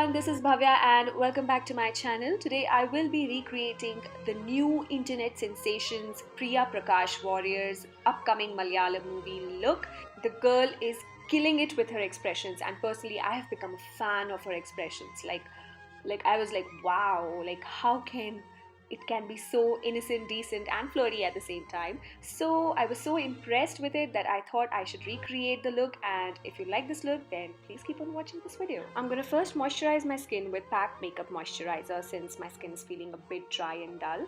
everyone, this is Bhavya and welcome back to my channel. Today I will be recreating the new internet sensations Priya Prakash Varrier's upcoming Malayalam movie look. The girl is killing it with her expressions, and personally I have become a fan of her expressions. Like I was like, wow, like how can it can be so innocent, decent and flirty at the same time. So I was so impressed with it that I thought I should recreate the look, and if you like this look then please keep on watching this video. I'm gonna first moisturize my skin with packed makeup moisturizer since my skin is feeling a bit dry and dull.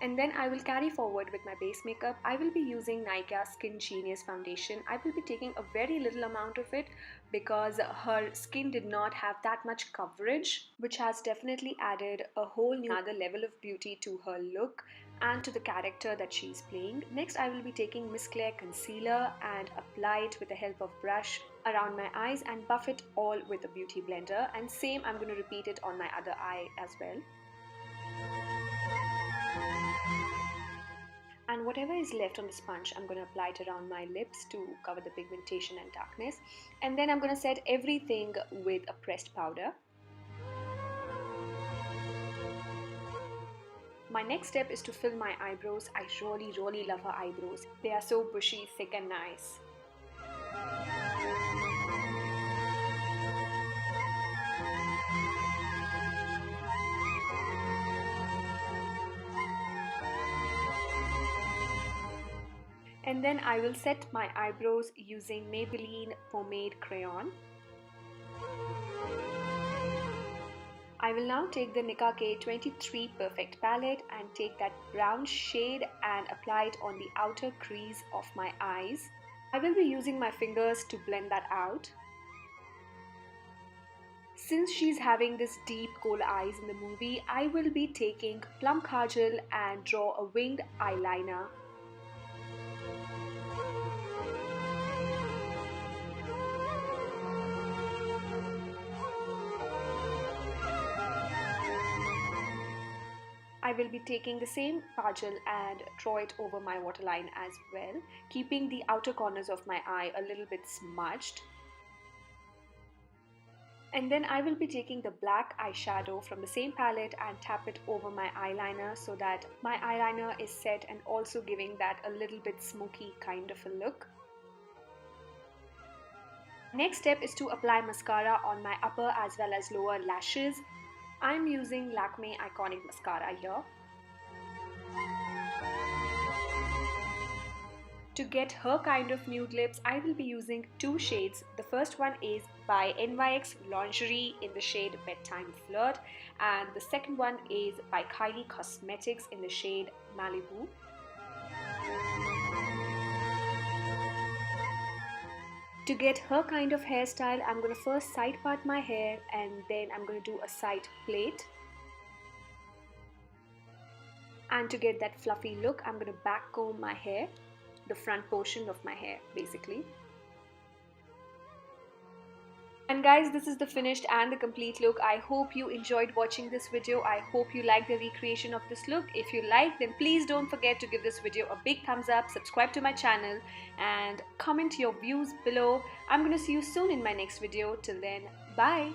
And then I will carry forward with my base makeup. I will be using Nykaa Skingenius foundation. I will be taking a very little amount of it because her skin did not have that much coverage, which has definitely added a whole new other level of beauty to her look and to the character that she's playing. Next I will be taking Miss Claire concealer and apply it with the help of brush around my eyes and buff it all with a beauty blender, and same I'm going to repeat it on my other eye as well. And whatever is left on the sponge, I'm going to apply it around my lips to cover the pigmentation and darkness. And then I'm going to set everything with a pressed powder. My next step is to fill my eyebrows. I really love her eyebrows. They are so bushy, thick and nice. And then I will set my eyebrows using Maybelline Pomade Crayon. I will now take the Nicka K23 Perfect palette and take that brown shade and apply it on the outer crease of my eyes. I will be using my fingers to blend that out. Since she's having this deep coal eyes in the movie, I will be taking Plum Kajal and draw a winged eyeliner. I will be taking the same kajal and draw it over my waterline as well, keeping the outer corners of my eye a little bit smudged. And then I will be taking the black eyeshadow from the same palette and tap it over my eyeliner so that my eyeliner is set and also giving that a little bit smoky kind of a look. Next step is to apply mascara on my upper as well as lower lashes. I'm using Lakme Eyeconic mascara here. To get her kind of nude lips, I will be using two shades. The first one is by NYX Lingerie in the shade Bedtime Flirt, and the second one is by Kylie Cosmetics in the shade Maliboo. To get her kind of hairstyle, I'm going to first side part my hair and then I'm going to do a side plait. And to get that fluffy look, I'm going to back comb my hair, the front portion of my hair basically. And guys, this is the finished and the complete look. I hope you enjoyed watching this video. I hope you like the recreation of this look. If you like, then please don't forget to give this video a big thumbs up, subscribe to my channel and comment your views below. I'm going to see you soon in my next video. Till then, bye.